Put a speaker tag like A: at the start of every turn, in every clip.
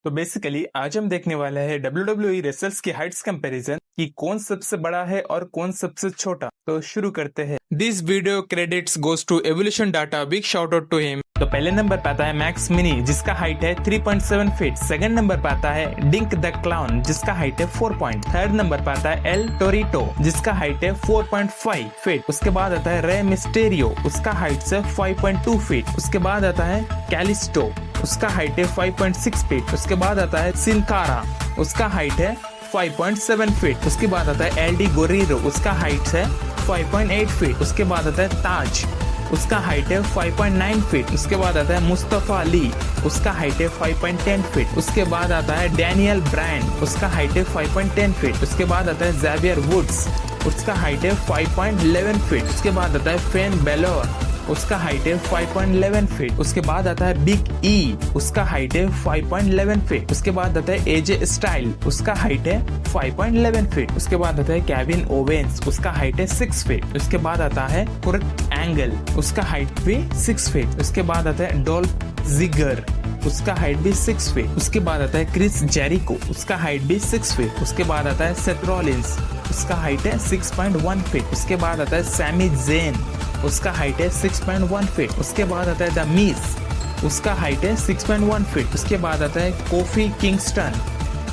A: तो बेसिकली आज हम देखने वाले हैं WWE रेसलर्स की हाइट्स कंपैरिजन कि कौन सबसे बड़ा है और कौन सबसे छोटा। तो शुरू करते हैं। This video credits goes to evolution data, big shout out to him. तो पहले नंबर पे आता है मैक्स मिनी जिसका हाइट है 3.7 फीट। सेकंड नंबर पे आता है डिंक द क्लाउन जिसका हाइट है 4 पॉइंट। थर्ड नंबर पे आता है एल टोरिटो जिसका हाइट है 4.5 फीट। उसके बाद आता है रे मिस्टेरियो, उसका हाइट से 5.2 फीट। उसके बाद आता है कैलिस्टो, उसका हाइट है 5.6 फीट। उसके बाद आता है सिनकारा, उसका हाइट है 5.7 फीट। उसके बाद आता है एल्डी गोरीरो, उसका हाइट है 5.8 फीट। उसके बाद आता है ताज, उसका हाइट है 5.9 फीट। उसके बाद आता है मुस्तफा अली, उसका हाइट है 5.10 फीट। उसके बाद आता है डैनियल ब्रायन, उसका हाइट है 5.10 फीट। उसके बाद आता है ज़ेवियर वुड्स, उसका हाइट है 5.11 फीट। उसके बाद आता है फेन बेलोर, उसका हाइट है 5.11 फीट। उसके बाद आता है बिग ई, उसका हाइट है 5.11 फीट। उसके बाद आता है एजे स्टाइल, उसका हाइट है 5.11 फीट। उसके बाद आता है केविन ओवेंस, उसका हाइट है 6 फीट। उसके बाद आता है कुर्ट एंगल, उसका हाइट भी 6 फीट। उसके बाद आता है डोल्फ जिगर, उसका हाइट भी 6 फीट। उसके बाद आता है क्रिस जेरिको, उसका हाइट भी 6 फीट। उसके बाद आता है सेथ रॉलिंस, उसका हाइट है 6.1 फीट। उसके बाद आता है सैमी ज़ेन, उसका हाइट है 6.1 फीट। उसके बाद आता है द मीस, उसका हाइट है 6.1 फीट। उसके बाद आता है कोफी किंगस्टन,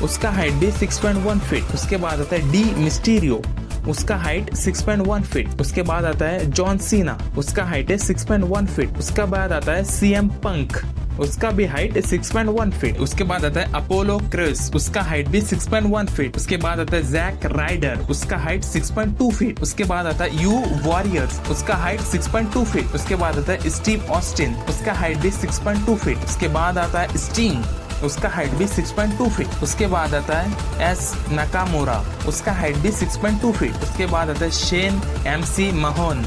A: उसका हाइट भी 6.1 फीट। उसके बाद आता है डी मिस्टीरियो, उसका हाइट 6.1 फीट। उसके बाद आता है जॉन सीना, उसका हाइट है 6.1 फीट। उसके बाद आता है सीएम पंक, उसका भी हाइट 6.1 फीट। उसके बाद आता है अपोलो क्रिस, उसका हाइट भी 6.1 फीट। उसके बाद आता है जैक राइडर, उसका हाइट 6.2 फीट। उसके बाद आता है यू वॉरियर्स, उसका हाइट 6.2 फीट। उसके बाद आता है स्टीव ऑस्टिन, उसका हाइट भी 6.2 फीट। उसके बाद आता है स्टिंग, उसका हाइट भी 6.2 फीट। उसके बाद आता है एस नाकामुरा, उसका हाइट भी 6.2 फीट। उसके बाद आता है शेन एमसी महोन,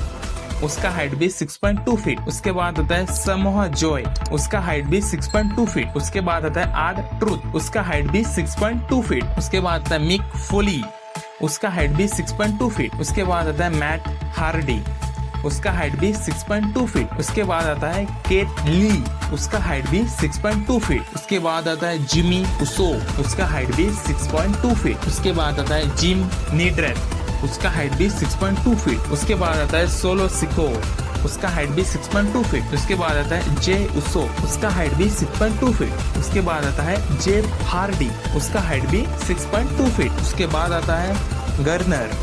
A: उसका हाइट भी 6.2 फीट। उसके बाद आता है समोआ जॉय, उसका हाइट भी 6.2 फीट। उसके बाद आता है आर ट्रूथ, उसका हाइट भी 6.2 फीट। उसके बाद आता है मिक फोली, उसका हाइट भी 6.2 फीट। उसके बाद आता है मैट हार्डी, उसका हाइट भी 6.2 फीट। उसके बाद आता है केट ली, उसका हाइट भी 6.2 फीट। उसके बाद आता है जिमी उसो, उसका हाइट भी 6.2 फीट। उसके बाद आता है जिम नीड्रेथ, उसका हाइट भी 6.2 फीट। उसके बाद आता है सोलो सिको, उसका हाइट भी 6.2 फीट। उसके बाद आता है जे उसो, उसका हाइट भी 6.2 फीट। उसके बाद आता है जेफ हार्डी, उसका हाइट भी 6.2 फीट। उसके बाद आता है गर्नर,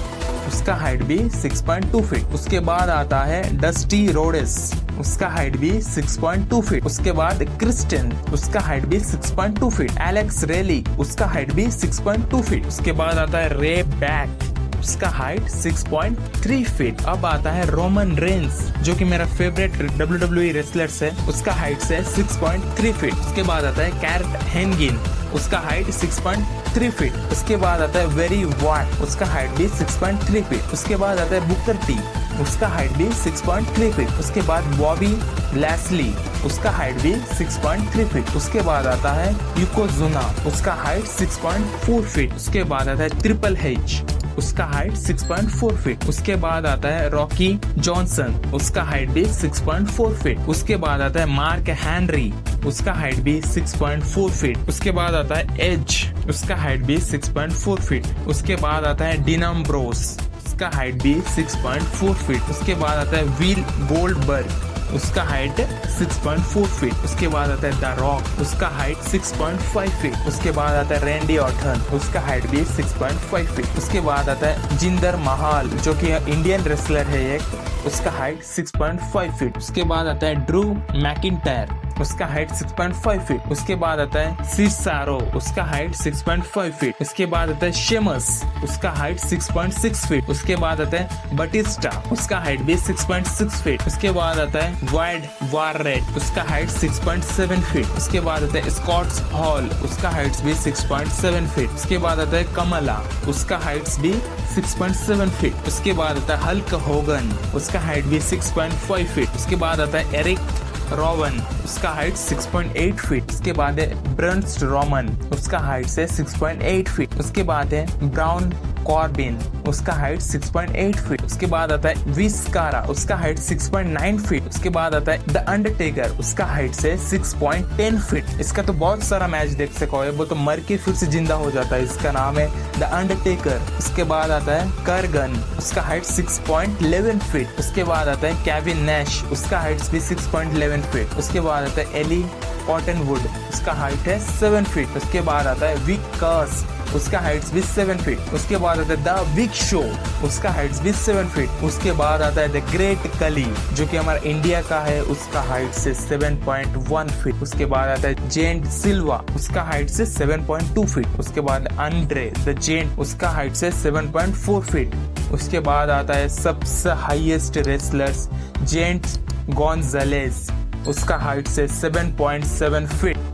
A: उसका हाइट भी 6.2 फीट। उसके बाद आता है डस्टी रोडेस, उसका हाइट भी 6.2 फीट। उसके बाद क्रिस्टियन, उसका हाइट भी 6.2 फीट। एलेक्स रेली, उसका हाइट भी 6.2 फीट। उसके बाद आता है रे बैक, उसका हाइट 6.3 फीट। अब आता है रोमन रेंस जो कि मेरा फेवरेट WWE रेसलर्स है, उसका हाइट से 6.3 फीट। उसके बाद आता है कैरेट हेनगिन, उसका हाइट 6.3 फीट। उसके बाद आता है वेरी वाट, उसका हाइट भी 6.3 फीट। उसके बाद आता है बुकर टी, उसका हाइट भी 6.3 फीट। उसके बाद बॉबी लैसली, उसका हाइट भी 6.3 फीट। उसके बाद आता है युकोजुना, उसका हाइट 6.4 फीट। उसके बाद आता है ट्रिपल एच, उसका हाइट 6.4 फीट। उसके बाद आता है रॉकी जॉनसन, उसका हाइट भी 6.4 फीट। उसके बाद आता है मार्क हेनरी, उसका हाइट भी 6.4 फीट। उसके बाद आता है एज, उसका हाइट भी 6.4 फीट। उसके बाद आता है डीन एम्ब्रोस, उसका हाइट भी 6.4 फीट। उसके बाद आता है विल गोल्डबर्ग, उसका हाइट 6.4 फीट। उसके बाद आता है द रॉक, उसका हाइट 6.5 फीट। उसके बाद आता है रैंडी ऑर्टन, उसका हाइट भी 6.5 फीट। उसके बाद आता है जिंदर महाल जो कि इंडियन रेसलर है एक, उसका हाइट 6.5 फीट। उसके बाद आता है ड्रू मैकिंटायर, उसका हाइट 6.5 फीट। उसके बाद आता है सिसारो, उसका हाइट 6.5 फीट। उसके बाद आता है शेमस, उसका हाइट 6.6 फीट। उसके बाद आता है बटिस्टा, उसका हाइट भी 6.6 फीट। उसके बाद आता है वाइड वाररेट, उसका हाइट 6.7 फीट। उसके बाद आता है स्कॉट्स हॉल, उसका हाइट भी 6.7 फीट। उसके बाद आता है कमला, उसका हाइट भी 6.7 फीट। उसके बाद आता है हल्क होगन, उसका हाइट भी 6.5 फीट। उसके बाद आता है एरिक रोवन, उसका हाइट 6.8 फीट। उसके बाद है ब्रंस्ट रोमन, उसका हाइट से 6.8 फीट। उसके बाद है ब्राउन कॉर्बिन, उसका हाइट 6.8 फीट। उसके बाद आता है विस्कारा, उसका हाइट 6.9 फीट। उसके बाद आता है द अंडरटेकर, उसका हाइट से 6.10 फीट। इसका तो बहुत सारा मैच देख सको है, वो तो मर के फिर से जिंदा हो जाता है। इसका नाम है द अंडरटेकर। उसके बाद आता है कर्गन, उसका हाइट 6.11 फीट। उसके बाद आता है केविन नैश, उसका हाइट भी 6.11 फीट। उसके बाद आता है एली कॉटनवुड, उसका हाइट है 7 फीट। उसके बाद आता है विक कर्स, उसका हाइट भी 7 फीट। उसके बाद आता है द बिग शो, उसका हाइट भी 7 फीट। उसके बाद आता है द ग्रेट कली, जो कि हमारा इंडिया का है, उसका हाइट से 7.1 फीट। उसके बाद आता है जेंट सिल्वा, उसका हाइट से 7.2 फीट। उसके बाद अंड्रे द जेंट, उसका हाइट से 7.4 फीट। उसके बाद आता है सबसे हाईएस्ट रेसलर्स जेंट गोंजालेस, उसका हाइट से 7.7 फीट।